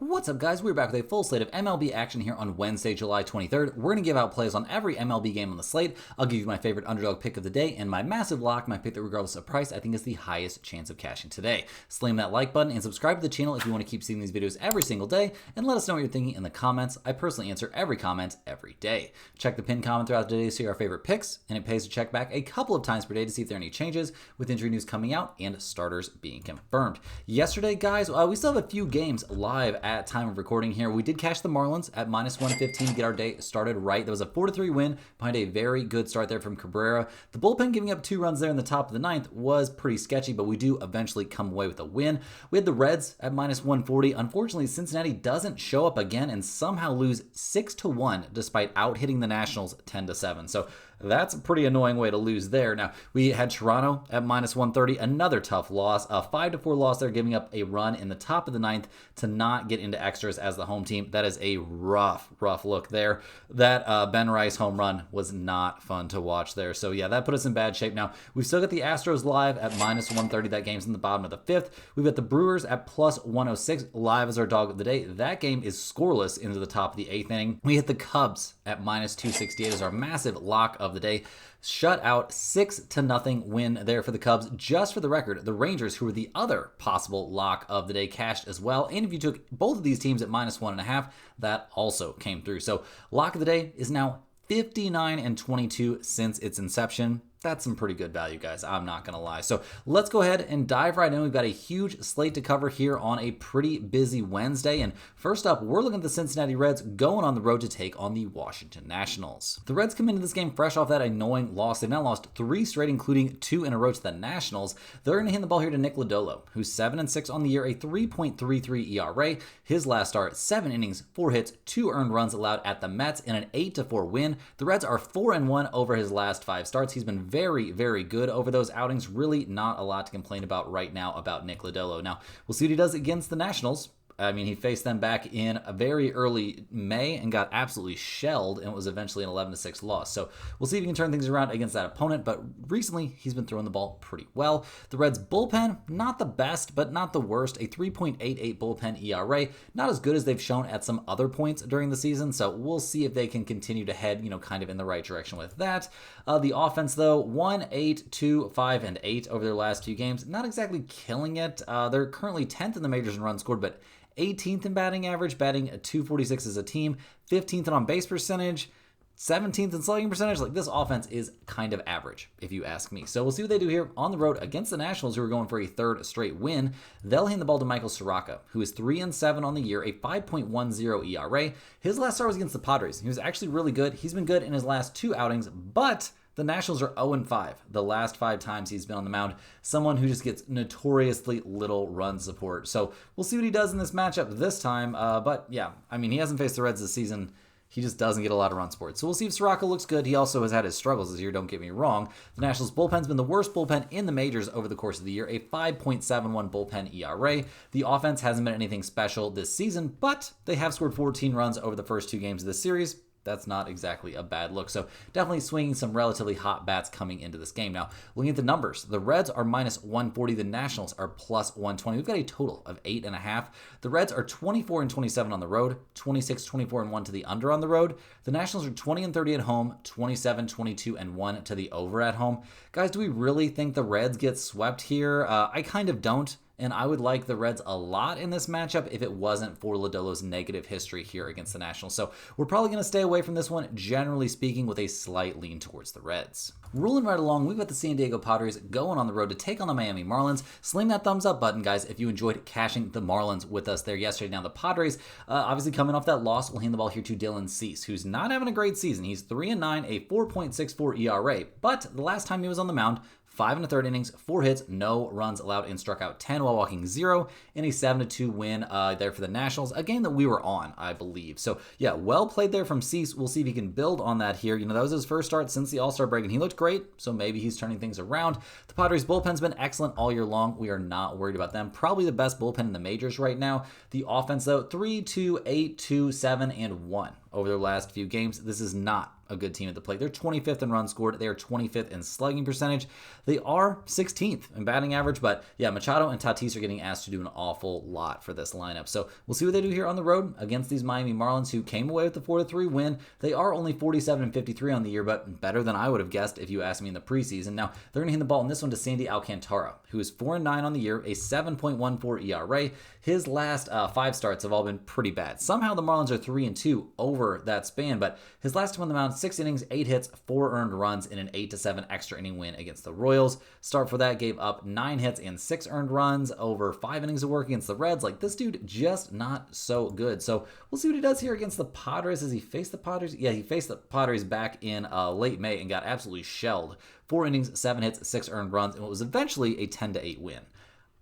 What's up, guys? We're back with a full slate of MLB action here on Wednesday, July 23rd. We're going to give out plays on every MLB game on the slate. I'll give you my favorite underdog pick of the day and my massive lock, my pick that regardless of price, I think is the highest chance of cashing today. Slam that like button and subscribe to the channel if you want to keep seeing these videos every single day, and let us know what you're thinking in the comments. I personally answer every comment every day. Check the pinned comment throughout the day to see our favorite picks, and it pays to check back a couple of times per day to see if there are any changes with injury news coming out and starters being confirmed. Yesterday, guys, we still have a few games live at time of recording here. We did cash the Marlins at minus 115 to get our day started right. That was a 4-3 win behind a very good start there from Cabrera. The bullpen giving up 2 runs there in the top of the ninth was pretty sketchy, but we do eventually come away with a win. We had the Reds at minus 140. Unfortunately, Cincinnati doesn't show up again and somehow lose 6-1 despite out hitting the Nationals 10-7. So that's a pretty annoying way to lose there. Now, we had Toronto at minus 130, another tough loss, a 5-4 loss there, giving up a run in the top of the ninth to not get into extras as the home team. That is a rough look there. That Ben Rice home run was not fun to watch there. So yeah, that put us in bad shape. Now, we've still got the Astros live at minus 130. That game's in the bottom of the fifth. We've got the Brewers at plus 106 live as our dog of the day. That game is scoreless into the top of the eighth inning. We hit the Cubs at minus 268 as our massive lock of the day. Shut out 6-0 win there for the Cubs. Just for the record, the Rangers, who were the other possible lock of the day, cashed as well. And if you took both of these teams at minus 1.5, that also came through. So lock of the day is now 59-22 since its inception. That's some pretty good value, guys. I'm not going to lie. So let's go ahead and dive right in. We've got a huge slate to cover here on a pretty busy Wednesday. And first up, we're looking at the Cincinnati Reds going on the road to take on the Washington Nationals. The Reds come into this game fresh off that annoying loss. They've now lost 3 straight, including 2 in a row to the Nationals. They're going to hand the ball here to Nick Lodolo, who's 7-6 on the year, a 3.33 ERA. His last start, 7 innings, 4 hits, 2 earned runs allowed at the Mets in an 8-4 win. The Reds are 4-1 over his last 5 starts. He's been very good over those outings. Really not a lot to complain about right now about Nick Lodolo. Now, we'll see what he does against the Nationals. I mean, he faced them back in a very early May and got absolutely shelled, and it was eventually an 11-6 loss. So we'll see if he can turn things around against that opponent, but recently he's been throwing the ball pretty well. The Reds' bullpen, not the best, but not the worst. A 3.88 bullpen ERA, not as good as they've shown at some other points during the season, so we'll see if they can continue to head, kind of in the right direction with that. The offense, though, 1-8, 2, 5, and 8 over their last few games. Not exactly killing it. They're currently 10th in the majors in runs scored, but 18th in batting average, batting at 246 as a team, 15th in on-base percentage, 17th in slugging percentage. Like, this offense is kind of average, if you ask me. So we'll see what they do here on the road against the Nationals, who are going for a 3rd straight win. They'll hand the ball to Michael Soroka, who is 3-7 on the year, a 5.10 ERA. His last start was against the Padres. He was actually really good. He's been good in his last 2 outings, but the Nationals are 0-5 the last 5 times he's been on the mound. Someone who just gets notoriously little run support. So we'll see what he does in this matchup this time. But yeah, I mean, he hasn't faced the Reds this season. He just doesn't get a lot of run support. So we'll see if Soroka looks good. He also has had his struggles this year, don't get me wrong. The Nationals bullpen's been the worst bullpen in the majors over the course of the year, a 5.71 bullpen ERA. The offense hasn't been anything special this season, but they have scored 14 runs over the first 2 games of this series. That's not exactly a bad look. So definitely swinging some relatively hot bats coming into this game. Now, looking at the numbers, the Reds are minus 140. The Nationals are plus 120. We've got a total of 8.5. The Reds are 24-27 on the road, 26-24-1 to the under on the road. The Nationals are 20-30 at home, 27-22-1 to the over at home. Guys, do we really think the Reds get swept here? I kind of don't. And I would like the Reds a lot in this matchup if it wasn't for Lodolo's negative history here against the Nationals. So we're probably going to stay away from this one, generally speaking, with a slight lean towards the Reds. Rolling right along, we've got the San Diego Padres going on the road to take on the Miami Marlins. Slam that thumbs up button, guys, if you enjoyed cashing the Marlins with us there yesterday. Now, the Padres, obviously coming off that loss, will hand the ball here to Dylan Cease, who's not having a great season. He's 3-9, a 4.64 ERA. But the last time he was on the mound, 5 1/3 innings, 4 hits, no runs allowed, and struck out 10 while walking 0 in a 7-2 win there for the Nationals, a game that we were on, I believe. So, yeah, well played there from Cease. We'll see if he can build on that here. That was his first start since the All-Star break, and he looked great, so maybe he's turning things around. The Padres' bullpen's been excellent all year long. We are not worried about them. Probably the best bullpen in the majors right now. The offense, though, 3-2, 8-2, 7-1 over their last few games. This is not a good team at the plate. They're 25th in runs scored. They are 25th in slugging percentage. They are 16th in batting average, but yeah, Machado and Tatis are getting asked to do an awful lot for this lineup. So we'll see what they do here on the road against these Miami Marlins, who came away with the 4-3 win. They are only 47-53 on the year, but better than I would have guessed if you asked me in the preseason. Now, they're going to hand the ball in this one to Sandy Alcantara, who is 4-9 on the year, a 7.14 ERA. His last 5 starts have all been pretty bad. Somehow the Marlins are 3-2 over that span, but his last time on the mound, 6 innings, 8 hits, 4 earned runs in an 8-7 extra inning win against the Royals. Start for that gave up 9 hits and 6 earned runs over 5 innings of work against the Reds. Like, this dude just not so good. So we'll see what he does here against the Padres. Has he faced the Padres? Yeah, he faced the Padres back in late May and got absolutely shelled. 4 innings, 7 hits, 6 earned runs, and what was eventually a 10-8 win.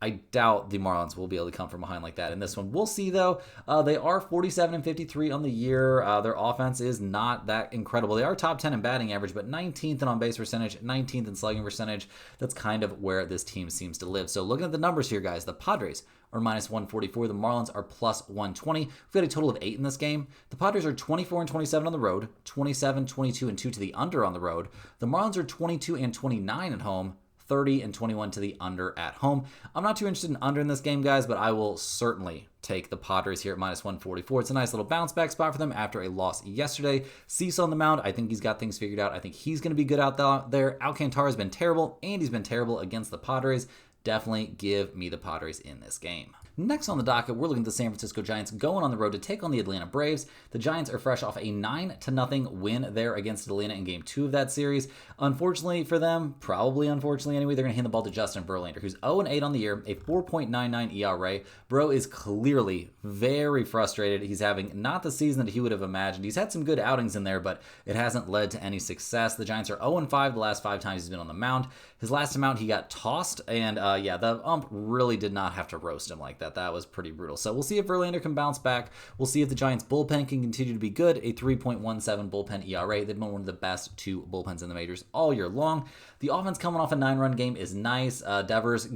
I doubt the Marlins will be able to come from behind like that in this one. We'll see, though. They are 47-53 on the year. Their offense is not that incredible. They are top 10 in batting average, but 19th in on-base percentage, 19th in slugging percentage. That's kind of where this team seems to live. So looking at the numbers here, guys, the Padres are -144. The Marlins are +120. We've got a total of 8 in this game. The Padres are 24-27 on the road, 27-22-2 to the under on the road. The Marlins are 22-29 at home, 30-21 to the under at home. I'm not too interested in under in this game, guys, but I will certainly take the Padres here at -144. It's a nice little bounce back spot for them after a loss yesterday. Cease on the mound. I think he's got things figured out. I think he's going to be good out there. Alcantara has been terrible, and he's been terrible against the Padres. Definitely give me the Padres in this game. Next on the docket, we're looking at the San Francisco Giants going on the road to take on the Atlanta Braves. The Giants are fresh off a 9-0 win there against Atlanta in Game 2 of that series. Unfortunately for them, probably unfortunately anyway, they're going to hand the ball to Justin Verlander, who's 0-8 on the year, a 4.99 ERA. Bro is clearly very frustrated. He's having not the season that he would have imagined. He's had some good outings in there, but it hasn't led to any success. The Giants are 0-5 the last 5 times he's been on the mound. His last time out, he got tossed, and the ump really did not have to roast him like that. That was pretty brutal. So we'll see if Verlander can bounce back. We'll see if the Giants bullpen can continue to be good. A 3.17 bullpen ERA. They've been one of the best 2 bullpens in the majors all year long. The offense coming off a 9-run game is nice. Devers,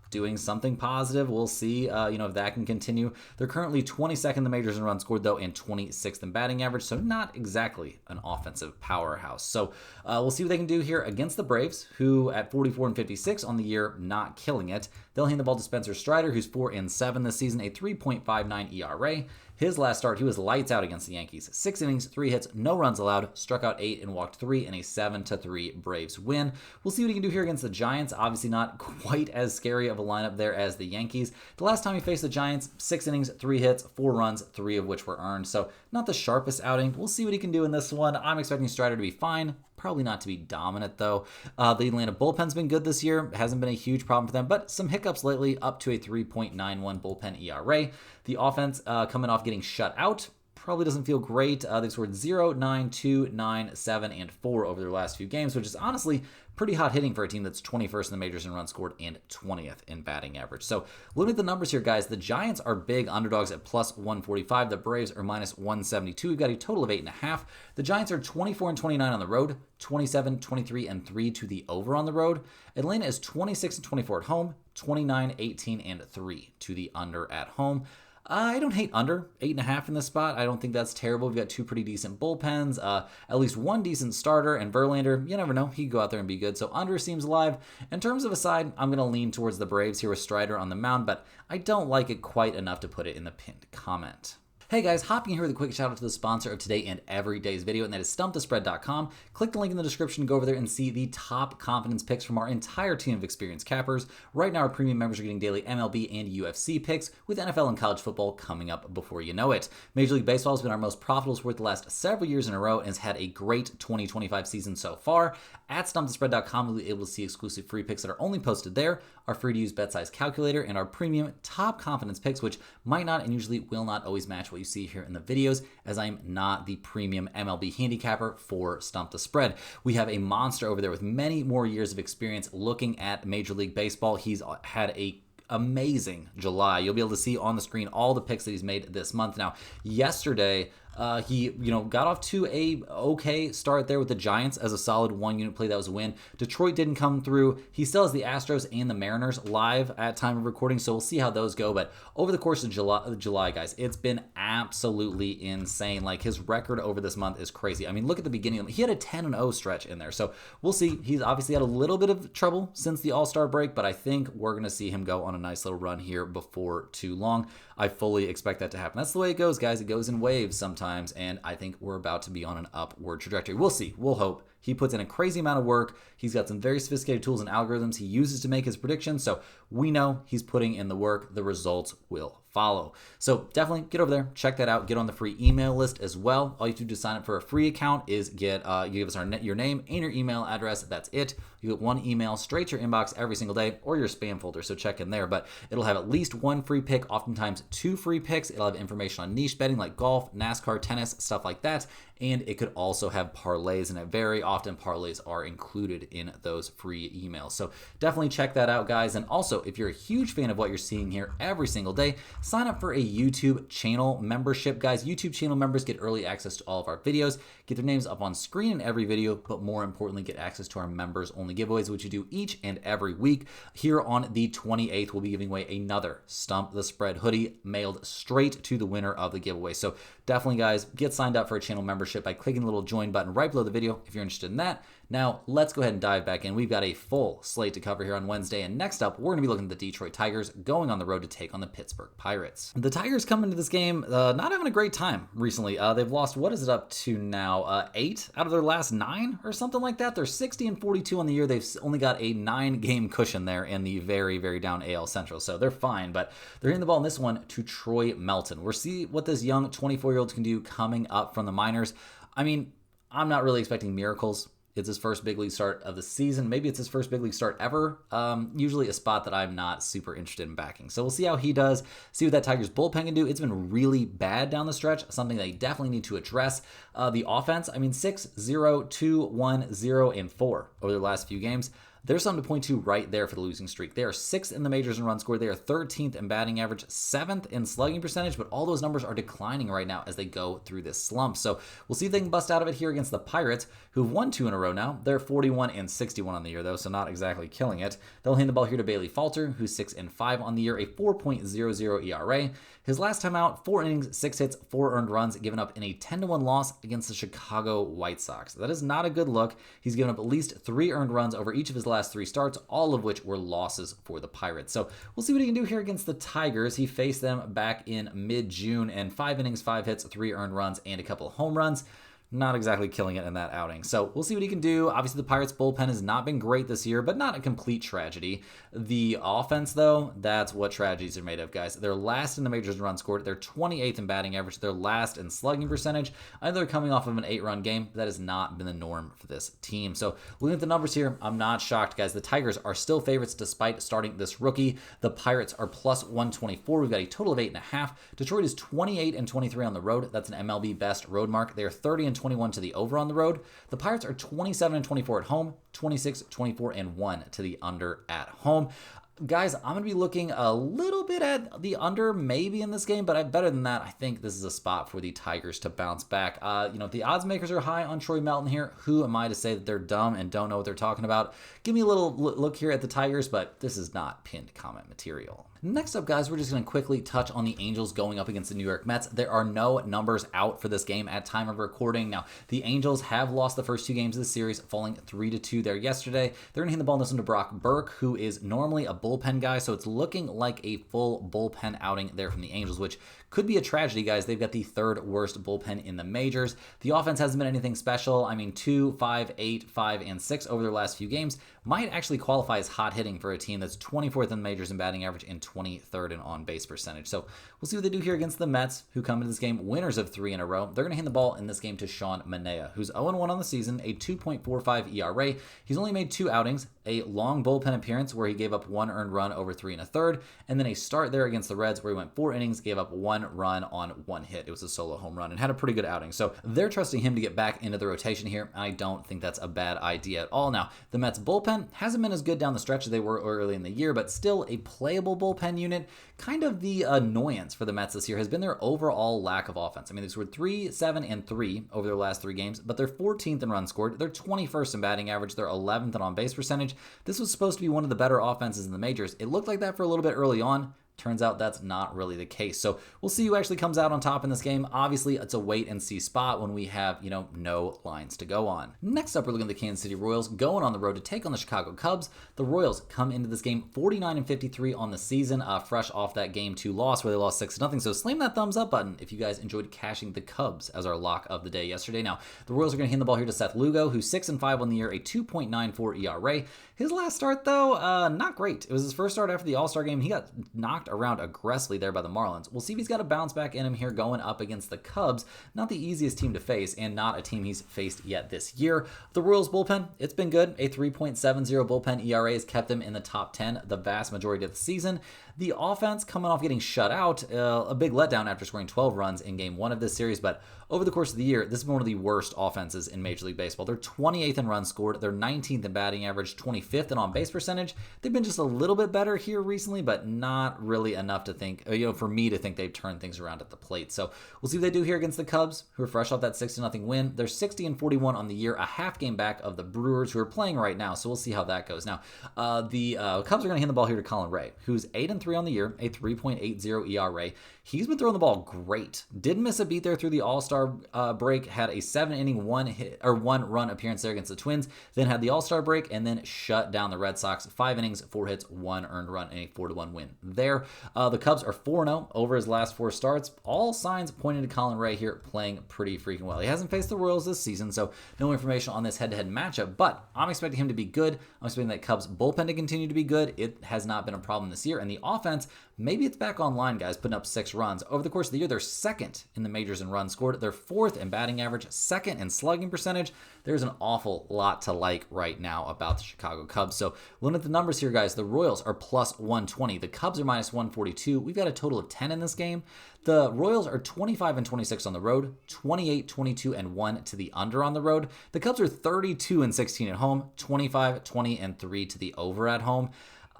doing something positive. We'll see, if that can continue. They're currently 22nd in the majors in runs scored, though, and 26th in batting average, so not exactly an offensive powerhouse. So we'll see what they can do here against the Braves, who at 44-56 on the year, not killing it. They'll hand the ball to Spencer Strider, who's 4-7 this season, a 3.59 ERA. His last start, he was lights out against the Yankees. 6 innings, 3 hits, no runs allowed, struck out 8 and walked 3 in a 7-3 Braves win. We'll see what he can do here against the Giants. Obviously not quite as scary of a lineup there as the Yankees. The last time he faced the Giants, 6 innings, 3 hits, 4 runs, 3 of which were earned. So not the sharpest outing. We'll see what he can do in this one. I'm expecting Strider to be fine. Probably not to be dominant, though. The Atlanta bullpen's been good this year. It hasn't been a huge problem for them, but some hiccups lately, up to a 3.91 bullpen ERA. The offense coming off getting shut out probably doesn't feel great. They've scored 0, 9, 2, 9, 7, and 4 over their last few games, which is honestly pretty hot hitting for a team that's 21st in the majors in runs scored and 20th in batting average. So looking at the numbers here, guys, the Giants are big underdogs at +145. The Braves are -172. We've got a total of 8.5. The Giants are 24-29 on the road, 27-23-3 to the over on the road. Atlanta is 26-24 at home, 29-18-3 to the under at home. I don't hate under 8.5 in this spot. I don't think that's terrible. We've got 2 pretty decent bullpens, at least 1 decent starter, and Verlander, you never know, he could go out there and be good. So under seems alive. In terms of a side, I'm going to lean towards the Braves here with Strider on the mound, but I don't like it quite enough to put it in the pinned comment. Hey guys, hopping in here with a quick shout out to the sponsor of today and every day's video, and that is StumpTheSpread.com. Click the link in the description to go over there and see the top confidence picks from our entire team of experienced cappers. Right now, our premium members are getting daily MLB and UFC picks, with NFL and college football coming up before you know it. Major League Baseball has been our most profitable sport the last several years in a row and has had a great 2025 season so far. At StumpTheSpread.com, you'll be able to see exclusive free picks that are only posted there, our free-to-use bet size calculator, and our premium top confidence picks, which might not and usually will not always match what you see here in the videos, as I'm not the premium MLB handicapper for Stump the Spread. We have a monster over there with many more years of experience looking at Major League Baseball. He's had a amazing July. You'll be able to see on the screen all the picks that he's made this month. Now, yesterday, He, got off to a okay start there with the Giants as a solid 1-unit play. That was a win. Detroit didn't come through. He still has the Astros and the Mariners live at time of recording, so we'll see how those go. But over the course of July, guys, it's been absolutely insane. Like, his record over this month is crazy. I mean, look at the beginning. He had a 10-0 stretch in there. So we'll see. He's obviously had a little bit of trouble since the All-Star break, but I think we're going to see him go on a nice little run here before too long. I fully expect that to happen. That's the way it goes, guys. It goes in waves sometimes, and I think we're about to be on an upward trajectory. We'll see. We'll hope. He puts in a crazy amount of work. He's got some very sophisticated tools and algorithms he uses to make his predictions, so we know he's putting in the work. The results will follow. So definitely get over there, check that out, get on the free email list as well. All you have to do to sign up for a free account is you give us your name and your email address. That's it. You get one email straight to your inbox every single day, or your spam folder, so check in there. But it'll have at least one free pick, oftentimes 2 free picks. It'll have information on niche betting like golf, NASCAR, tennis, stuff like that. And it could also have parlays, and very often parlays are included in those free emails. So definitely check that out, guys. And also, if you're a huge fan of what you're seeing here every single day, sign up for a YouTube channel membership, guys. YouTube channel members get early access to all of our videos, get their names up on screen in every video, but more importantly, get access to our members-only giveaways, which we do each and every week. Here on the 28th, we'll be giving away another Stump the Spread hoodie mailed straight to the winner of the giveaway. So definitely, guys, get signed up for a channel membership by clicking the little join button right below the video if you're interested in that. Now, let's go ahead and dive back in. We've got a full slate to cover here on Wednesday, and next up, we're going to be looking at the Detroit Tigers going on the road to take on the Pittsburgh Pirates. The Tigers come into this game not having a great time recently. They've lost, what is it up to now, 8 out of their last 9 or something like that. They're 60-42 on the year. They've only got a 9-game cushion there in the very, very down AL Central, so they're fine, but they're hitting the ball in this one to Troy Melton. We'll see what this young 24-year-old can do coming up from the minors. I mean, I'm not really expecting miracles. It's his first big league start of the season. Maybe it's his first big league start ever. Usually a spot that I'm not super interested in backing. So we'll see how he does, see what that Tigers bullpen can do. It's been really bad down the stretch, something they definitely need to address. The offense, 6-0, 2-1-0, and 4 over the last few games. There's something to point to right there for the losing streak. They are 6th in the majors in run score. They are 13th in batting average, 7th in slugging percentage, but all those numbers are declining right now as they go through this slump. So we'll see if they can bust out of it here against the Pirates, who've won 2 in a row now. They're 41-61 on the year, though, so not exactly killing it. They'll hand the ball here to Bailey Falter, who's 6-5 on the year, a 4.00 ERA. His last time out, 4 innings, 6 hits, 4 earned runs, given up in a 10-1 loss against the Chicago White Sox. That is not a good look. He's given up at least 3 earned runs over each of his last 3 starts, all of which were losses for the Pirates. So we'll see what he can do here against the Tigers. He faced them back in mid-June, and 5 innings, 5 hits, 3 earned runs, and a couple of home runs. Not exactly killing it in that outing. So we'll see what he can do. Obviously, the Pirates bullpen has not been great this year, but not a complete tragedy. The offense, though, that's what tragedies are made of, guys. They're last in the majors in runs scored. They're 28th in batting average. They're last in slugging percentage. I know they're coming off of an 8-run game, but that has not been the norm for this team. So looking at the numbers here, I'm not shocked, guys. The Tigers are still favorites despite starting this rookie. The Pirates are plus 124. We've got a total of 8.5. Detroit is 28-23 on the road. That's an MLB best road mark. They are 30-21 to the over on the road. The Pirates are 27-24 at home, 26-24-1 to the under at home. Guys, I'm going to be looking a little bit at the under maybe in this game, but better than that, I think this is a spot for the Tigers to bounce back. The odds makers are high on Troy Melton here. Who am I to say that they're dumb and don't know what they're talking about? Give me a little look here at the Tigers, but this is not pinned comment material. Next up, guys, we're just going to quickly touch on the Angels going up against the New York Mets. There are no numbers out for this game at time of recording. Now, the Angels have lost the first 2 games of the series, falling 3-2 there yesterday. They're going to hand the ball in this one to Brock Burke, who is normally a bullpen guy, so it's looking like a full bullpen outing there from the Angels, which could be a tragedy, guys. They've got the 3rd worst bullpen in the majors. The offense hasn't been anything special. 2, 5, 8, 5, and 6 over their last few games. Might actually qualify as hot hitting for a team that's 24th in the majors in batting average and 23rd in on-base percentage. So we'll see what they do here against the Mets, who come into this game winners of 3 in a row. They're going to hand the ball in this game to Sean Manaea, who's 0-1 on the season, a 2.45 ERA. He's only made 2 outings, a long bullpen appearance where he gave up 1 earned run over 3 1/3, and then a start there against the Reds where he went 4 innings, gave up 1 run on 1 hit. It was a solo home run and had a pretty good outing. So they're trusting him to get back into the rotation here. I don't think that's a bad idea at all. Now, the Mets bullpen hasn't been as good down the stretch as they were early in the year, but still a playable bullpen unit. Kind of the annoyance for the Mets this year has been their overall lack of offense. I mean, they scored 3, 7, and 3 over their last 3 games, but they're 14th in runs scored. They're 21st in batting average. They're 11th in on-base percentage. This was supposed to be one of the better offenses in the majors. It looked like that for a little bit early on. Turns out that's not really the case. So we'll see who actually comes out on top in this game. Obviously, it's a wait and see spot when we have, no lines to go on. Next up, we're looking at the Kansas City Royals going on the road to take on the Chicago Cubs. The Royals come into this game 49-53 on the season, fresh off that Game 2 loss where they lost 6-0. So slam that thumbs up button if you guys enjoyed cashing the Cubs as our lock of the day yesterday. Now, the Royals are going to hand the ball here to Seth Lugo, who's 6-5 on the year, a 2.94 ERA. His last start, though, not great. It was his first start after the All-Star game. He got knocked around aggressively there by the Marlins. We'll see if he's got a bounce back in him here going up against the Cubs. Not the easiest team to face and not a team he's faced yet this year. The Royals bullpen, it's been good. A 3.70 bullpen ERA has kept them in the top 10 the vast majority of the season. The offense coming off getting shut out, a big letdown after scoring 12 runs in Game 1 of this series, but over the course of the year, this has been one of the worst offenses in Major League Baseball. They're 28th in runs scored, they're 19th in batting average, 25th in on-base percentage. They've been just a little bit better here recently, but not really enough to think, for me to think they've turned things around at the plate. So we'll see what they do here against the Cubs, who are fresh off that 6-0 win. They're 60-41 on the year, a half game back of the Brewers, who are playing right now. So we'll see how that goes. Now, the Cubs are going to hand the ball here to Colin Ray, who's 8-3 on the year, a 3.80 ERA. He's been throwing the ball great. Didn't miss a beat there through the All-Star break. Had a 7-inning, 1-run appearance there against the Twins. Then had the All-Star break and then shut down the Red Sox. 5 innings, 4 hits, 1 earned run, and a 4-1 win there. The Cubs are 4-0 over his last 4 starts. All signs pointing to Colin Ray here playing pretty freaking well. He hasn't faced the Royals this season, so no information on this head-to-head matchup, but I'm expecting him to be good. I'm expecting that Cubs bullpen to continue to be good. It has not been a problem this year. And the offense, maybe it's back online, guys, putting up 6 runs. Over the course of the year, they're 2nd in the majors in runs scored. They're 4th in batting average, 2nd in slugging percentage. There's an awful lot to like right now about the Chicago Cubs. So looking at the numbers here, guys, the Royals are plus 120. The Cubs are minus 142. We've got a total of 10 in this game. The Royals are 25-26 on the road, 28-22-1 to the under on the road. The Cubs are 32-16 at home, 25-20-3 to the over at home.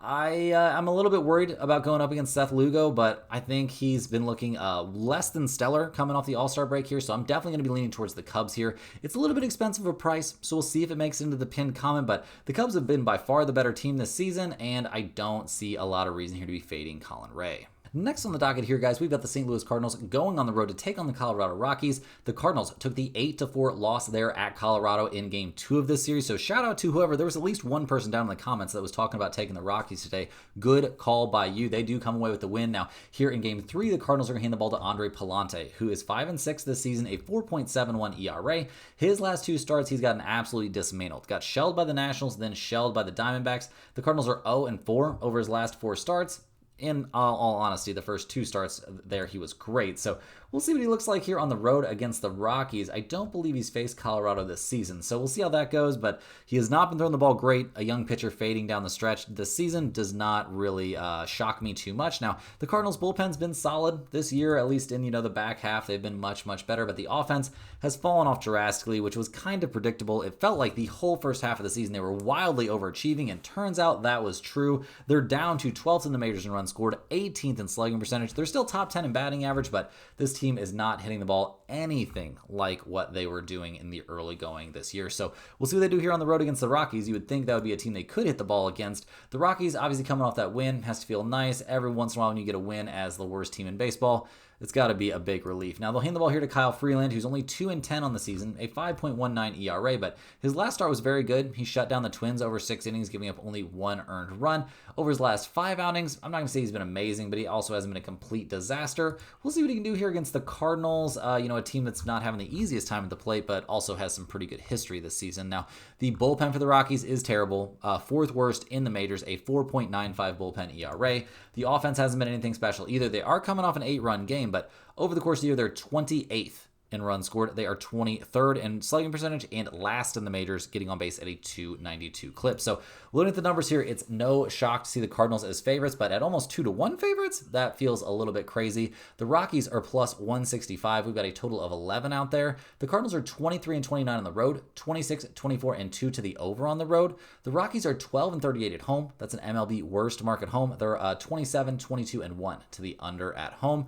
I'm a little bit worried about going up against Seth Lugo, but I think he's been looking less than stellar coming off the All-Star break here, so I'm definitely going to be leaning towards the Cubs here. It's a little bit expensive of a price, so we'll see if it makes it into the pinned comment, but the Cubs have been by far the better team this season, and I don't see a lot of reason here to be fading Colin Ray. Next on the docket here, guys, we've got the St. Louis Cardinals going on the road to take on the Colorado Rockies. The Cardinals took the 8-4 loss there at Colorado in Game 2 of this series. So shout out to whoever. There was at least one person down in the comments that was talking about taking the Rockies today. Good call by you. They do come away with the win. Now, here in Game 3, the Cardinals are going to hand the ball to Andre Palante, who is 5-6 this season, a 4.71 ERA. His last 2 starts, he's gotten absolutely dismantled. Got shelled by the Nationals, then shelled by the Diamondbacks. The Cardinals are 0-4 over his last 4 starts. In all honesty, the first 2 starts there, he was great. So we'll see what he looks like here on the road against the Rockies. I don't believe he's faced Colorado this season, so we'll see how that goes, but he has not been throwing the ball great. A young pitcher fading down the stretch this season does not really shock me too much. Now, the Cardinals' bullpen's been solid this year, at least in, the back half. They've been much, much better, but the offense has fallen off drastically, which was kind of predictable. It felt like the whole first half of the season they were wildly overachieving, and turns out that was true. They're down to 12th in the majors in runs scored, 18th in slugging percentage. They're still top 10 in batting average, but this team is not hitting the ball anything like what they were doing in the early going this year. So we'll see what they do here on the road against the Rockies. You would think that would be a team they could hit the ball against. The Rockies, obviously coming off that win, has to feel nice. Every once in a while when you get a win as the worst team in baseball, it's got to be a big relief. Now, they'll hand the ball here to Kyle Freeland, who's only 2-10 on the season, a 5.19 ERA, but his last start was very good. He shut down the Twins over 6 innings, giving up only 1 earned run. Over his last 5 outings, I'm not going to say he's been amazing, but he also hasn't been a complete disaster. We'll see what he can do here against the Cardinals, a team that's not having the easiest time at the plate, but also has some pretty good history this season. Now, the bullpen for the Rockies is terrible, 4th worst in the majors, a 4.95 bullpen ERA. The offense hasn't been anything special either. They are coming off an 8-run game, but over the course of the year, they're 28th in runs scored. They are 23rd in slugging percentage and last in the majors, getting on base at a 292 clip. So looking at the numbers here, it's no shock to see the Cardinals as favorites, but at almost 2-1 favorites, that feels a little bit crazy. The Rockies are plus 165. We've got a total of 11 out there. The Cardinals are 23-29 on the road, 26-24-2 to the over on the road. The Rockies are 12-38 at home. That's an MLB worst mark at home. They're 27-22-1 to the under at home.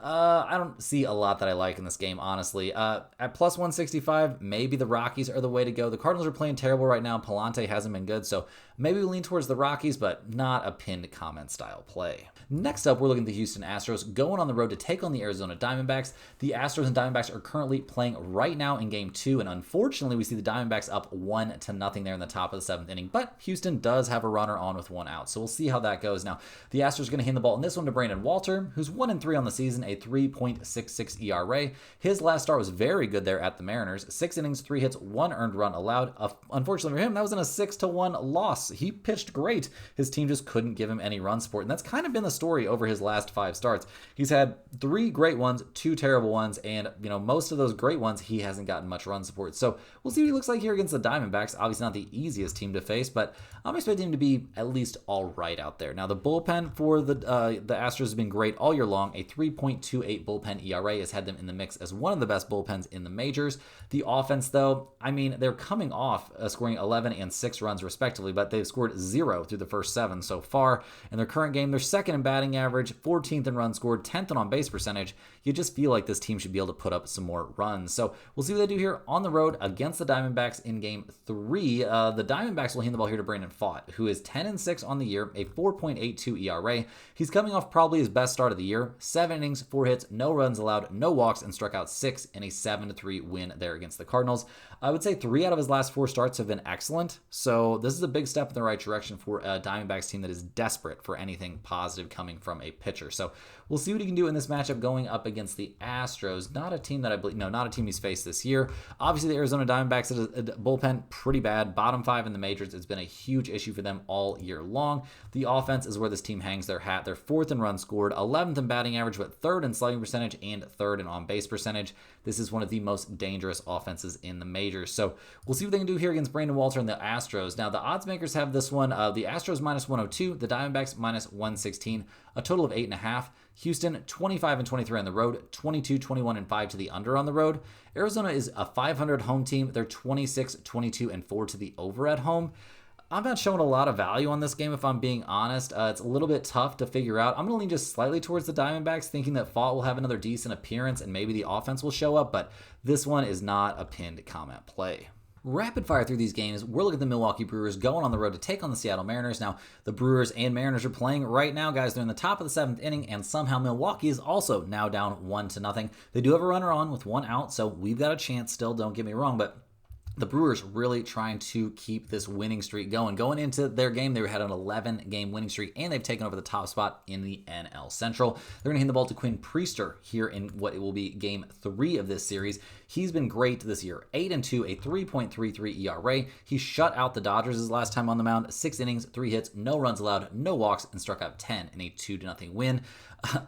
I don't see a lot that I like in this game, honestly. At plus 165, maybe the Rockies are the way to go. The Cardinals are playing terrible right now. Palante hasn't been good, so maybe we lean towards the Rockies, but not a pinned comment style play. Next up, we're looking at the Houston Astros going on the road to take on the Arizona Diamondbacks. The Astros and Diamondbacks are currently playing right now in Game 2, and unfortunately, we see the Diamondbacks up 1-0 there in the top of the 7th inning, but Houston does have a runner on with 1 out, so we'll see how that goes. Now, the Astros are going to hand the ball in this one to Brandon Walter, who's 1-3 on the season, a 3.66 ERA. His last start was very good there at the Mariners. 6 innings, 3 hits, 1 earned run allowed. Unfortunately for him, that was in a 6-1 loss. He pitched great. His team just couldn't give him any run support, and that's kind of been the story over his last 5 starts. He's had 3 great ones, 2 terrible ones, and most of those great ones, he hasn't gotten much run support. So we'll see what he looks like here against the Diamondbacks. Obviously not the easiest team to face, but I'm expecting him to be at least all right out there. Now, the bullpen for the Astros has been great all year long. A 3.28 bullpen ERA has had them in the mix as one of the best bullpens in the majors. The offense, though, they're coming off scoring 11 and 6 runs respectively, but they've scored 0 through the first 7 so far. In their current game, they're 2nd in batting average, 14th in runs scored, 10th in on-base percentage. You just feel like this team should be able to put up some more runs. So we'll see what they do here on the road against the Diamondbacks in Game 3. The Diamondbacks will hand the ball here to Brandon Pfaadt, who is 10-6 on the year, a 4.82 ERA. He's coming off probably his best start of the year. 7 innings, 4 hits, no runs allowed, no walks, and struck out 6 in a 7-3 win there against the Cardinals. I would say 3 out of his last 4 starts have been excellent. So this is a big step in the right direction for a Diamondbacks team that is desperate for anything positive coming from a pitcher. So we'll see what he can do in this matchup going up against the Astros. Not a team that I believe, not a team he's faced this year. Obviously, the Arizona Diamondbacks bullpen pretty bad. Bottom 5 in the majors. It's been a huge issue for them all year long. The offense is where this team hangs their hat. They're 4th in runs scored, 11th in batting average, but 3rd in slugging percentage and 3rd in on-base percentage. This is one of the most dangerous offenses in the majors. So we'll see what they can do here against Brandon Walter and the Astros. Now, the odds makers have this one. The Astros minus 102, the Diamondbacks minus 116, a total of 8.5. Houston, 25-23 on the road, 22-21-5 to the under on the road. Arizona is a 500 home team. They're 26-22-4 to the over at home. I'm not showing a lot of value on this game, if I'm being honest. It's a little bit tough to figure out. I'm going to lean just slightly towards the Diamondbacks, thinking that Pfaadt will have another decent appearance and maybe the offense will show up, but this one is not a pinned comment play. Rapid fire through these games, we're looking at the Milwaukee Brewers going on the road to take on the Seattle Mariners. Now, the Brewers and Mariners are playing right now, guys. They're in the top of the 7th inning, and somehow Milwaukee is also now down 1-0. They do have a runner on with 1 out, so we've got a chance still, don't get me wrong, but the Brewers really trying to keep this winning streak going. Going into their game, they had an 11-game winning streak, and they've taken over the top spot in the NL Central. They're going to hand the ball to Quinn Priester here in what it will be Game 3 of this series. He's been great this year. 8-2, a 3.33 ERA. He shut out the Dodgers his last time on the mound. 6 innings, 3 hits, no runs allowed, no walks, and struck out 10 in a 2-0 win.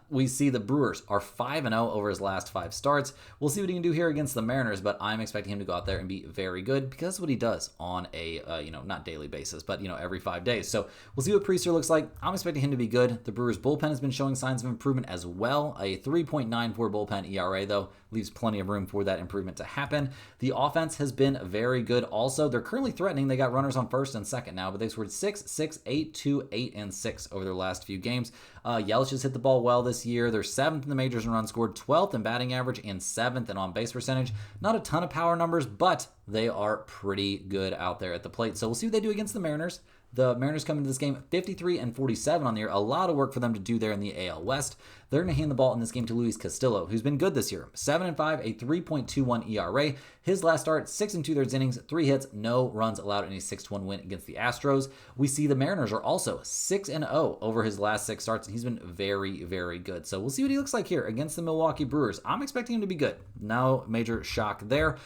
We see the Brewers are 5-0 over his last 5 starts. We'll see what he can do here against the Mariners, but I'm expecting him to go out there and be very good because that's what he does on a, not daily basis, but, every 5 days. So we'll see what Priester looks like. I'm expecting him to be good. The Brewers bullpen has been showing signs of improvement as well. A 3.94 bullpen ERA, though, leaves plenty of room for that improvement to happen. The offense has been very good also. They're currently threatening. They got runners on 1st and 2nd now, but they've scored 6, 6, 8, 2, 8, and 6 over their last few games. Yelich has hit the ball well this year. They're 7th in the majors in runs scored, 12th in batting average, and 7th in on-base percentage. Not a ton of power numbers, but they are pretty good out there at the plate. So we'll see what they do against the Mariners. The Mariners come into this game 53-47 on the year. A lot of work for them to do there in the AL West. They're going to hand the ball in this game to Luis Castillo, who's been good this year. 7-5, a 3.21 ERA. His last start, 6 2/3 innings, 3 hits, no runs allowed in a 6-1 win against the Astros. We see the Mariners are also 6-0 over his last 6 starts, and he's been very, very good. So we'll see what he looks like here against the Milwaukee Brewers. I'm expecting him to be good. No major shock there.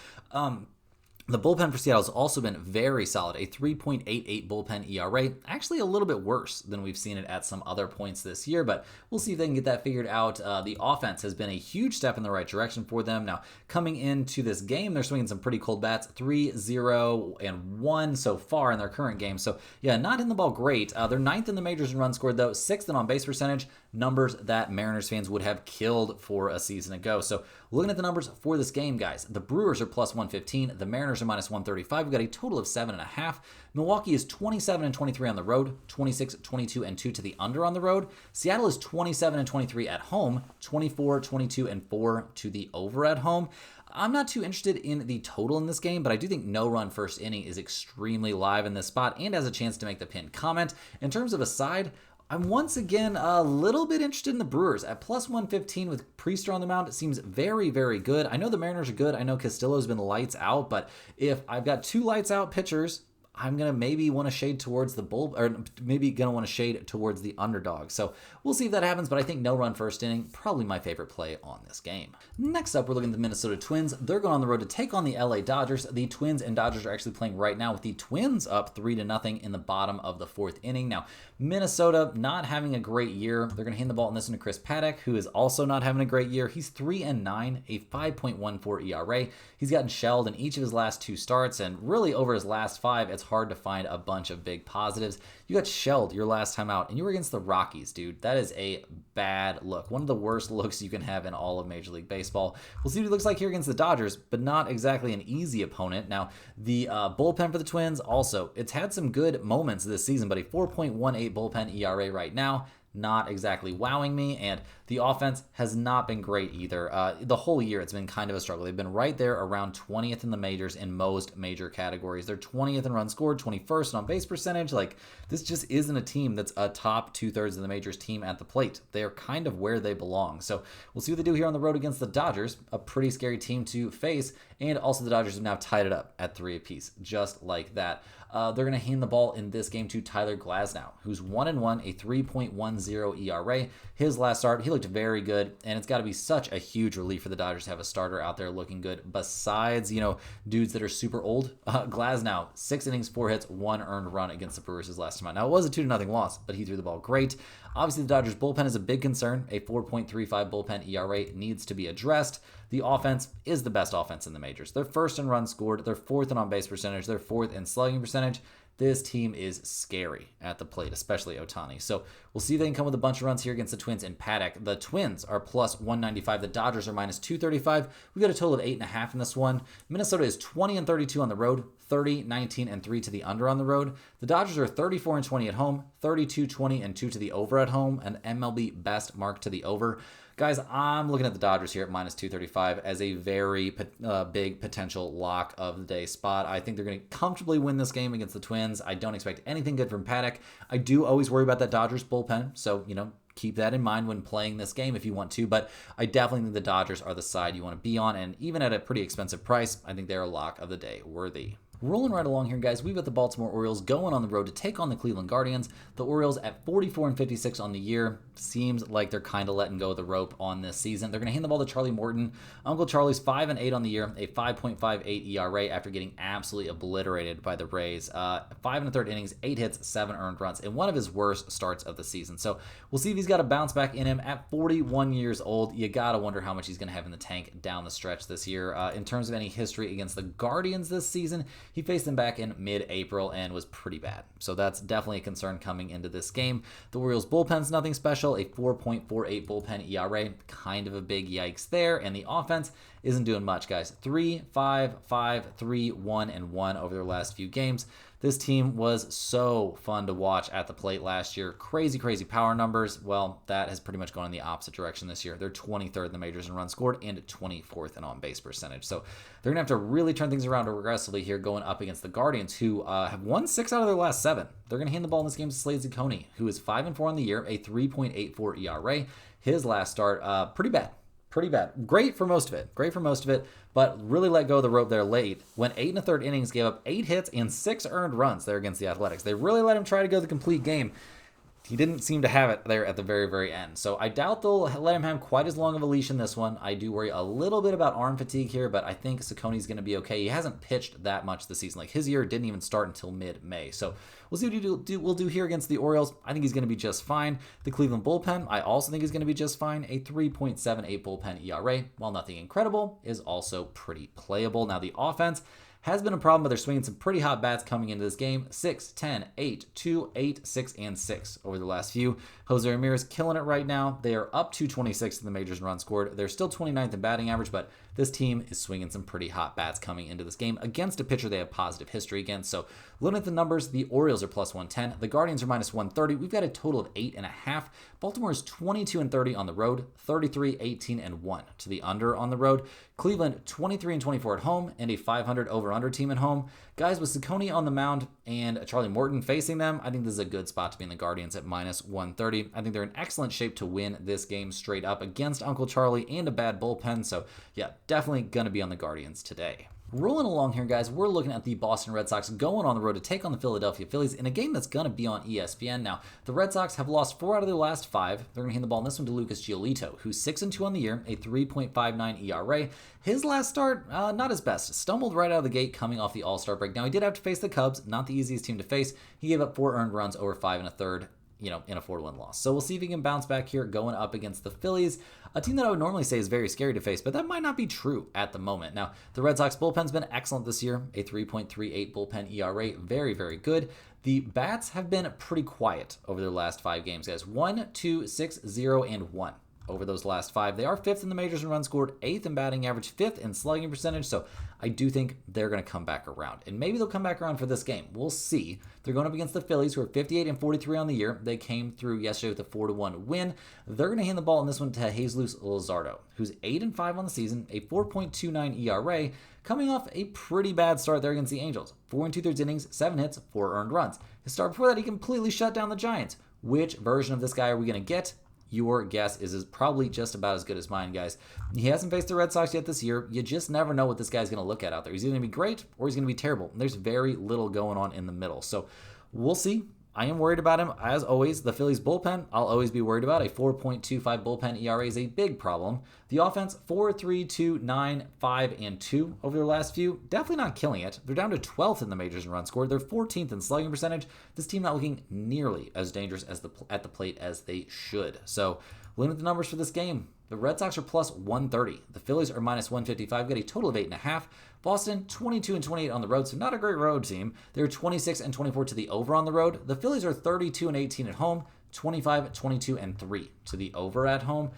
The bullpen for Seattle has also been very solid, a 3.88 bullpen ERA, actually a little bit worse than we've seen it at some other points this year, but we'll see if they can get that figured out. The offense has been a huge step in the right direction for them. Now, coming into this game, they're swinging some pretty cold bats, 3-0-1 so far in their current game. So, yeah, not hitting the ball great. They're ninth in the majors in runs scored, though, sixth in on-base percentage, numbers that Mariners fans would have killed for a season ago. So, looking at the numbers for this game, guys, the Brewers are plus 115, the Mariners are minus 135. We've got a total of 7.5. Milwaukee is 27-23 on the road, 26-22-2 to the under on the road. Seattle is 27-23 at home, 24-22-4 to the over at home. I'm not too interested in the total in this game, but I do think no run first inning is extremely live in this spot and has a chance to make the pinned comment. In terms of a side, I'm once again a little bit interested in the Brewers at plus 115 with Priester on the mound. It seems very, very good. I know the Mariners are good. I know Castillo's been lights out, but if I've got two lights out pitchers, I'm going to maybe want to shade towards the bull, or maybe going to want to shade towards the underdog. So we'll see if that happens, but I think no run first inning, probably my favorite play on this game. Next up, we're looking at the Minnesota Twins. They're going on the road to take on the LA Dodgers. The Twins and Dodgers are actually playing right now with the Twins up 3-0 in the bottom of the fourth inning. Now, Minnesota not having a great year. They're going to hand the ball in this one to Chris Paddock, who is also not having a great year. He's 3-9, a 5.14 ERA. He's gotten shelled in each of his last two starts, and really over his last five, it's hard to find a bunch of big positives. You got shelled your last time out, and you were against the Rockies, dude. That is a bad look. One of the worst looks you can have in all of Major League Baseball. We'll see what he looks like here against the Dodgers, but not exactly an easy opponent. Now, the bullpen for the Twins, also, it's had some good moments this season, but a 4.18 bullpen ERA right now, not exactly wowing me, and the offense has not been great either. The whole year, it's been kind of a struggle. They've been right there around 20th in the majors in most major categories. They're 20th in runs scored, 21st in on-base percentage. Like, this just isn't a team that's a top two-thirds of the majors team at the plate. They're kind of where they belong. So we'll see what they do here on the road against the Dodgers, a pretty scary team to face, and also the Dodgers have now tied it up at 3 apiece, just like that. They're going to hand the ball in this game to Tyler Glasnow, who's 1-1, a 3.10 ERA. His last start, he looked very good, and it's got to be such a huge relief for the Dodgers to have a starter out there looking good. Besides, dudes that are super old, Glasnow, 6 innings, 4 hits, 1 earned run against the Brewers his last time out. Now, it was a 2-0 loss, but he threw the ball great. Obviously, the Dodgers bullpen is a big concern. A 4.35 bullpen ERA needs to be addressed. The offense is the best offense in the majors. They're first in runs scored. They're fourth in on-base percentage. They're fourth in slugging percentage. This team is scary at the plate, especially Ohtani. So we'll see if they can come with a bunch of runs here against the Twins in Paddock. The Twins are plus 195. The Dodgers are minus 235. We got a total of 8.5 in this one. Minnesota is 20-32 on the road, 30-19-3 to the under on the road. The Dodgers are 34-20 at home, 32-20-2 to the over at home, an MLB best mark to the over. Guys, I'm looking at the Dodgers here at minus 235 as a very big potential lock of the day spot. I think they're going to comfortably win this game against the Twins. I don't expect anything good from Paddock. I do always worry about that Dodgers bullpen, so, keep that in mind when playing this game if you want to, but I definitely think the Dodgers are the side you want to be on, and even at a pretty expensive price, I think they're a lock of the day worthy. Rolling right along here, guys, we've got the Baltimore Orioles going on the road to take on the Cleveland Guardians. The Orioles at 44-56 on the year. Seems like they're kind of letting go of the rope on this season. They're going to hand the ball to Charlie Morton. Uncle Charlie's 5-8 on the year, a 5.58 ERA after getting absolutely obliterated by the Rays. 5 1/3 innings, 8 hits, 7 earned runs, in one of his worst starts of the season. So we'll see if he's got a bounce back in him at 41 years old. You got to wonder how much he's going to have in the tank down the stretch this year. In terms of any history against the Guardians this season, he faced them back in mid-April and was pretty bad. So that's definitely a concern coming into this game. The Orioles bullpen's nothing special, a 4.48 bullpen ERA, kind of a big yikes there. And the offense isn't doing much, guys. 3-5-5-3-1-1 over their last few games. This team was so fun to watch at the plate last year. Crazy, crazy power numbers. Well, that has pretty much gone in the opposite direction this year. They're 23rd in the majors in runs scored and 24th in on-base percentage. So they're going to have to really turn things around aggressively here going up against the Guardians, who have won 6 out of their last 7. They're going to hand the ball in this game to Slade Ciccone, who is 5-4 on the year, a 3.84 ERA. His last start, pretty bad. Pretty bad. Great for most of it, but really let go of the rope there late when 8 1/3 innings gave up 8 hits and 6 earned runs there against the Athletics. They really let him try to go the complete game. he didn't seem to have it there at the very, very end. So I doubt they'll let him have quite as long of a leash in this one. I do worry a little bit about arm fatigue here, but I think Cecconi's going to be okay. He hasn't pitched that much this season. Like, his year didn't even start until mid-May. So we'll see what we'll do here against the Orioles. I think he's going to be just fine. The Cleveland bullpen, I also think is going to be just fine. A 3.78 bullpen ERA, while nothing incredible, is also pretty playable. Now, the offense has been a problem, but they're swinging some pretty hot bats coming into this game. 6, 10, 8, 2, 8, 6, and 6 over the last few. Jose Ramirez killing it right now. They are up 226 in the majors in runs scored. They're still 29th in batting average, but this team is swinging some pretty hot bats coming into this game against a pitcher they have positive history against. So looking at the numbers, the Orioles are plus 110. The Guardians are minus 130. We've got a total of 8.5. Baltimore is 22-30 on the road, 33-18-1 to the under on the road. Cleveland 23-24 at home, and a 500 over-under team at home. Guys, with Cecconi on the mound and Charlie Morton facing them, I think this is a good spot to be in the Guardians at minus 130. I think they're in excellent shape to win this game straight up against Uncle Charlie and a bad bullpen. So yeah, definitely going to be on the Guardians today. Rolling along here, guys, we're looking at the Boston Red Sox going on the road to take on the Philadelphia Phillies in a game that's going to be on ESPN. Now, the Red Sox have lost 4 out of their last 5. They're going to hand the ball in this one to Lucas Giolito, who's 6-2 on the year, a 3.59 ERA. His last start, not his best. Stumbled right out of the gate coming off the All-Star break. Now, he did have to face the Cubs, not the easiest team to face. He gave up 4 earned runs over 5 1/3. In a 4-1 loss. So we'll see if he can bounce back here going up against the Phillies, a team that I would normally say is very scary to face, but that might not be true at the moment. Now, the Red Sox bullpen's been excellent this year, a 3.38 bullpen ERA, very, very good. The bats have been pretty quiet over their last 5 games, guys. 1, 2, 6, 0, and 1. Over those last 5. They are 5th in the majors in runs scored, 8th in batting average, 5th in slugging percentage, so I do think they're going to come back around. And maybe they'll come back around for this game. We'll see. They're going up against the Phillies, who are 58-43 on the year. They came through yesterday with a 4-1 win. They're going to hand the ball in this one to Jesus Luzardo, who's 8-5 on the season, a 4.29 ERA, coming off a pretty bad start there against the Angels. 4 2/3 innings, 7 hits, 4 earned runs. His start before that, he completely shut down the Giants. Which version of this guy are we going to get? Your guess is probably just about as good as mine, guys. He hasn't faced the Red Sox yet this year. You just never know what this guy's going to look at out there. He's either going to be great or he's going to be terrible. There's very little going on in the middle. So we'll see. I am worried about him. As always, the Phillies bullpen, I'll always be worried about. A 4.25 bullpen ERA is a big problem. The offense, 4, 3, 2, 9, 5, and 2 over their last few. Definitely not killing it. They're down to 12th in the majors in runs scored. They're 14th in slugging percentage. This team not looking nearly as dangerous as at the plate as they should. So looking at the numbers for this game, the Red Sox are plus 130. The Phillies are minus 155. Got a total of 8.5. Boston, 22-28 on the road, so not a great road team. They're 26-24 to the over on the road. The Phillies are 32-18 at home, 25-22-3 to the over at home.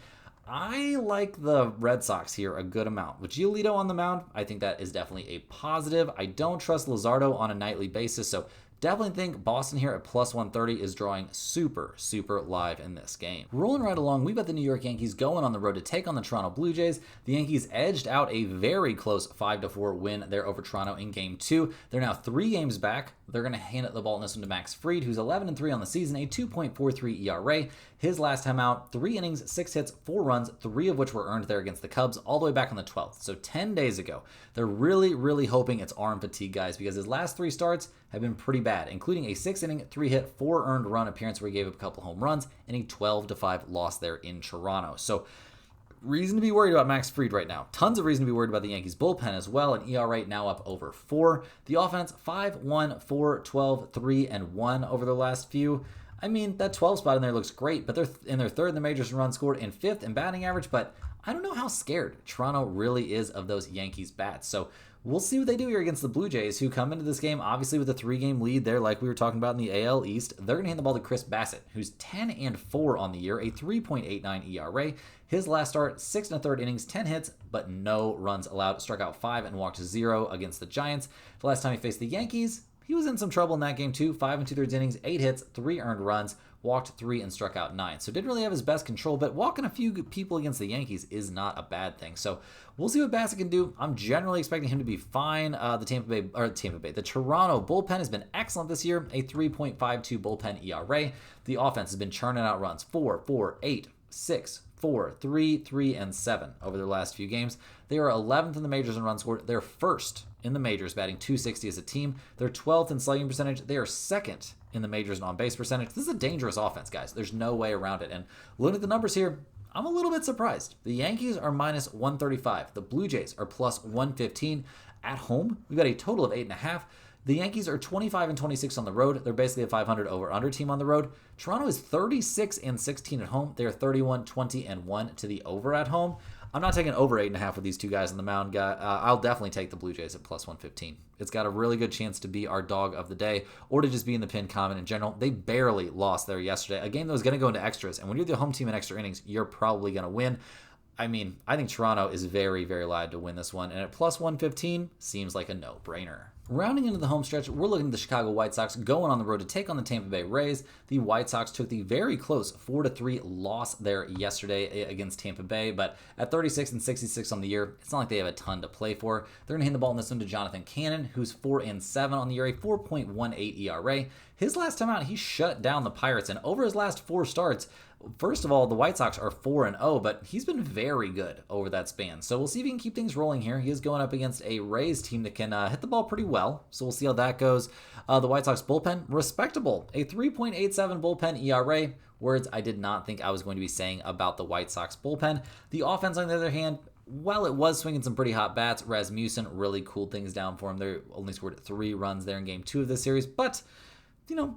I like the Red Sox here a good amount. With Giolito on the mound, I think that is definitely a positive. I don't trust Luzardo on a nightly basis, so definitely think Boston here at plus 130 is drawing super, super live in this game. Rolling right along, we've got the New York Yankees going on the road to take on the Toronto Blue Jays. The Yankees edged out a very close 5-4 win there over Toronto in Game 2. They're now 3 games back. They're going to hand the ball in this one to Max Fried, who's 11-3 on the season, a 2.43 ERA. His last time out, 3 innings, 6 hits, 4 runs, 3 of which were earned there against the Cubs all the way back on the 12th. So 10 days ago. They're really, really hoping it's arm fatigue, guys, because his last 3 starts have been pretty bad, including a 6-inning, 3-hit, 4 earned run appearance where he gave up a couple home runs and a 12-5 loss there in Toronto. So reason to be worried about Max Fried right now. Tons of reason to be worried about the Yankees bullpen as well. An ERA now up over 4. The offense, 5-1, 4, 12, 3, and 1 over the last few. I mean, that 12 spot in there looks great, but they're in their 3rd in the majors in runs scored and 5th in batting average, but I don't know how scared Toronto really is of those Yankees bats. So we'll see what they do here against the Blue Jays, who come into this game obviously with a 3-game lead there, like we were talking about in the AL East. They're going to hand the ball to Chris Bassett, who's 10-4 on the year, a 3.89 ERA. His last start, 6 1/3 innings, 10 hits, but no runs allowed. Struck out 5 and walked 0 against the Giants. The last time he faced the Yankees, he was in some trouble in that game too. 5 2/3 innings, 8 hits, 3 earned runs, walked 3 and struck out 9. So didn't really have his best control, but walking a few people against the Yankees is not a bad thing. So we'll see what Bassett can do. I'm generally expecting him to be fine. The Toronto bullpen has been excellent this year, a 3.52 bullpen ERA. The offense has been churning out runs, 4, 4, 8, 6, 4, 3, 3, and 7 over their last few games. They are 11th in the majors in runs scored. They're first in the majors, batting .260 as a team. They're 12th in slugging percentage. They are second in the majors in on-base percentage. This is a dangerous offense, guys. There's no way around it. And looking at the numbers here, I'm a little bit surprised. The Yankees are minus 135. The Blue Jays are plus 115. At home, we've got a total of 8.5. The Yankees are 25 and 26 on the road. They're basically a 500 over/under team on the road. Toronto is 36 and 16 at home. They are 31, 20 and 1 to the over at home. I'm not taking over 8.5 with these two guys on the mound. I'll definitely take the Blue Jays at plus 115. It's got a really good chance to be our dog of the day or to just be in the pin comment in general. They barely lost there yesterday, a game that was going to go into extras. And when you're the home team in extra innings, you're probably going to win. I mean, I think Toronto is very, very live to win this one. And at plus 115, seems like a no-brainer. Rounding into the home stretch, we're looking at the Chicago White Sox going on the road to take on the Tampa Bay Rays. The White Sox took the very close 4-3 loss there yesterday against Tampa Bay, but at 36 and 66 on the year, it's not like they have a ton to play for. They're going to hand the ball in this one to Jonathan Cannon, who's 4-7 on the year, a 4.18 ERA. His last time out, he shut down the Pirates, and over his last 4 starts, first of all, the White Sox are 4-0, but he's been very good over that span. So we'll see if he can keep things rolling here. He is going up against a Rays team that can hit the ball pretty well. So we'll see how that goes. The White Sox bullpen, respectable. A 3.87 bullpen ERA. Words I did not think I was going to be saying about the White Sox bullpen. The offense, on the other hand, while it was swinging some pretty hot bats, Rasmussen really cooled things down for him. They only scored 3 runs there in game 2 of this series, but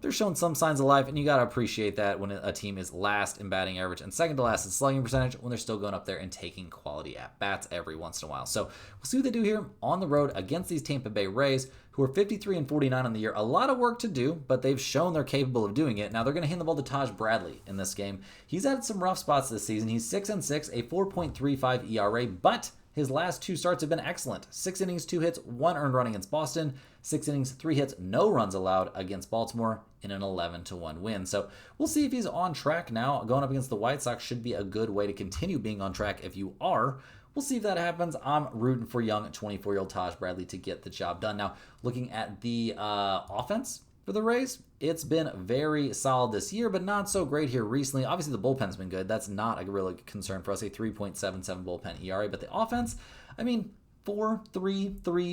they're showing some signs of life, and you got to appreciate that when a team is last in batting average and second to last in slugging percentage when they're still going up there and taking quality at-bats every once in a while. So we'll see what they do here on the road against these Tampa Bay Rays, who are 53 and 49 on the year. A lot of work to do, but they've shown they're capable of doing it. Now they're going to hand the ball to Taj Bradley in this game. He's had some rough spots this season. He's 6-6, a 4.35 ERA, but his last 2 starts have been excellent. 6 innings, 2 hits, 1 earned run against Boston. 6 innings, 3 hits, no runs allowed against Baltimore in an 11-1 win. So we'll see if he's on track now. Going up against the White Sox should be a good way to continue being on track if you are. We'll see if that happens. I'm rooting for young 24-year-old Taj Bradley to get the job done. Now, looking at the offense for the Rays, it's been very solid this year, but not so great here recently. Obviously, the bullpen's been good. That's not a real concern for us, a 3.77 bullpen ERA. But the offense, 4-3-3-4,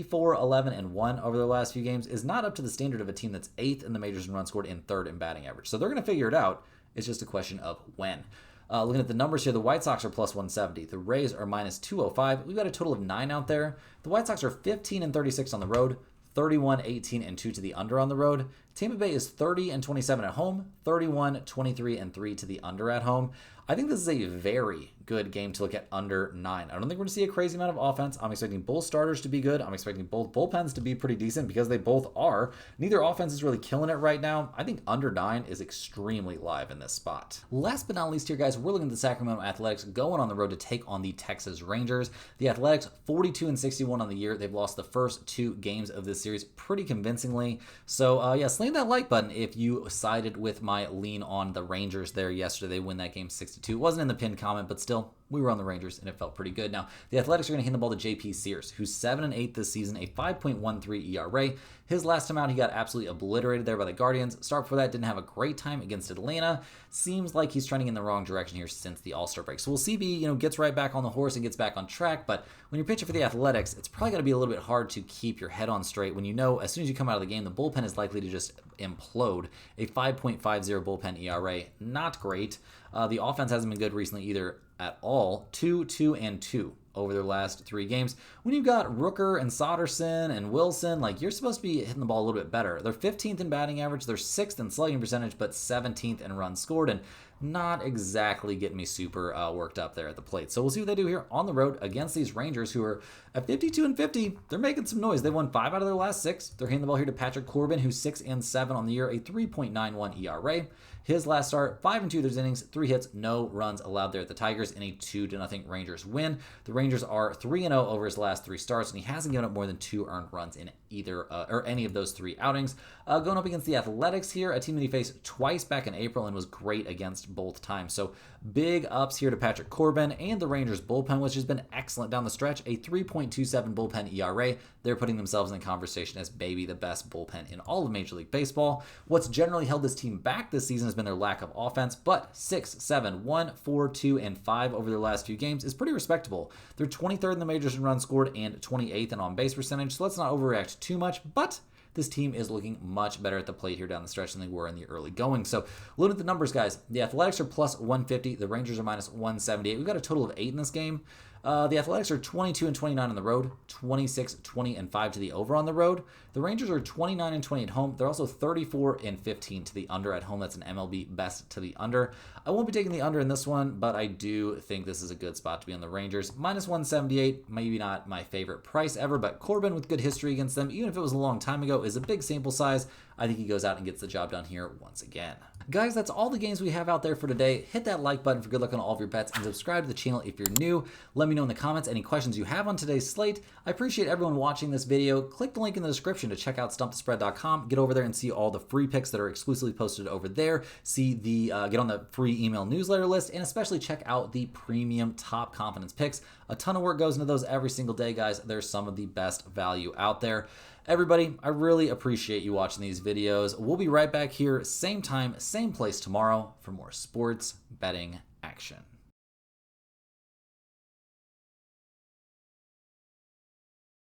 11-1 over the last few games is not up to the standard of a team that's 8th in the majors in runs scored and 3rd in batting average. So they're going to figure it out. It's just a question of when. Looking at the numbers here, the White Sox are plus 170. The Rays are minus 205. We've got a total of 9 out there. The White Sox are 15 and 36 on the road, 31, 18, and 2 to the under on the road. Tampa Bay is 30 and 27 at home, 31, 23, and 3 to the under at home. I think this is a very good game to look at under 9. I don't think we're going to see a crazy amount of offense. I'm expecting both starters to be good. I'm expecting both bullpens to be pretty decent because they both are. Neither offense is really killing it right now. I think under 9 is extremely live in this spot. Last but not least here, guys, we're looking at the Sacramento Athletics going on the road to take on the Texas Rangers. The Athletics, 42 and 61 on the year. They've lost the first 2 games of this series pretty convincingly. So, slam that like button if you sided with my lean on the Rangers there yesterday. They win that game 62. It wasn't in the pinned comment, but still, we were on the Rangers, and it felt pretty good. Now, the Athletics are going to hand the ball to J.P. Sears, who's 7-8 this season, a 5.13 ERA. His last time out, he got absolutely obliterated there by the Guardians. Start before that, didn't have a great time against Atlanta. Seems like he's trending in the wrong direction here since the All-Star break. So we'll see if he, gets right back on the horse and gets back on track. But when you're pitching for the Athletics, it's probably going to be a little bit hard to keep your head on straight when as soon as you come out of the game, the bullpen is likely to just implode. A 5.50 bullpen ERA, not great. The offense hasn't been good recently either at all. 2-2-2 over their last 3 games. When you've got Rooker and Soderson and Wilson, you're supposed to be hitting the ball a little bit better. They're 15th in batting average, they're 6th in slugging percentage, but 17th in runs scored, and not exactly getting me super worked up there at the plate. So we'll see what they do here on the road against these Rangers, who are at 52 and 50. They're making some noise. They won 5 out of their last 6. They're handing the ball here to Patrick Corbin, who's 6-7 on the year, a 3.91 ERA. His last start, 5-2 those innings, 3 hits, no runs allowed there at the Tigers in a 2-0 Rangers win. The Rangers are 3-0 over his last 3 starts, and he hasn't given up more than 2 earned runs in either or any of those 3 outings. Going up against the Athletics here, a team that he faced twice back in April and was great against against both times. So big ups here to Patrick Corbin and the Rangers bullpen, which has been excellent down the stretch. A 3.27 bullpen ERA. They're putting themselves in conversation as maybe the best bullpen in all of Major League Baseball. What's generally held this team back this season has been their lack of offense, but 6, 7, 1, 4, 2, and 5 over their last few games is pretty respectable. They're 23rd in the majors in runs scored and 28th in on-base percentage, so let's not overreact too much, but this team is looking much better at the plate here down the stretch than they were in the early going. So looking at the numbers, guys, the Athletics are plus 150. The Rangers are minus 178. We've got a total of 8 in this game. The Athletics are 22 and 29 on the road, 26, 20, and 5 to the over on the road. The Rangers are 29 and 20 at home. They're also 34 and 15 to the under at home. That's an MLB best to the under. I won't be taking the under in this one, but I do think this is a good spot to be on the Rangers. Minus 178, maybe not my favorite price ever, but Corbin with good history against them, even if it was a long time ago, is a big sample size. I think he goes out and gets the job done here once again. Guys, that's all the games we have out there for today. Hit that like button for good luck on all of your bets and subscribe to the channel if you're new. Let me know in the comments any questions you have on today's slate. I appreciate everyone watching this video. Click the link in the description to check out StumpTheSpread.com. Get over there and see all the free picks that are exclusively posted over there. See the get on the free email newsletter list, and especially check out the premium top confidence picks. A ton of work goes into those every single day, guys. There's some of the best value out there. Everybody, I really appreciate you watching these videos. We'll be right back here, same time, same place tomorrow for more sports betting action.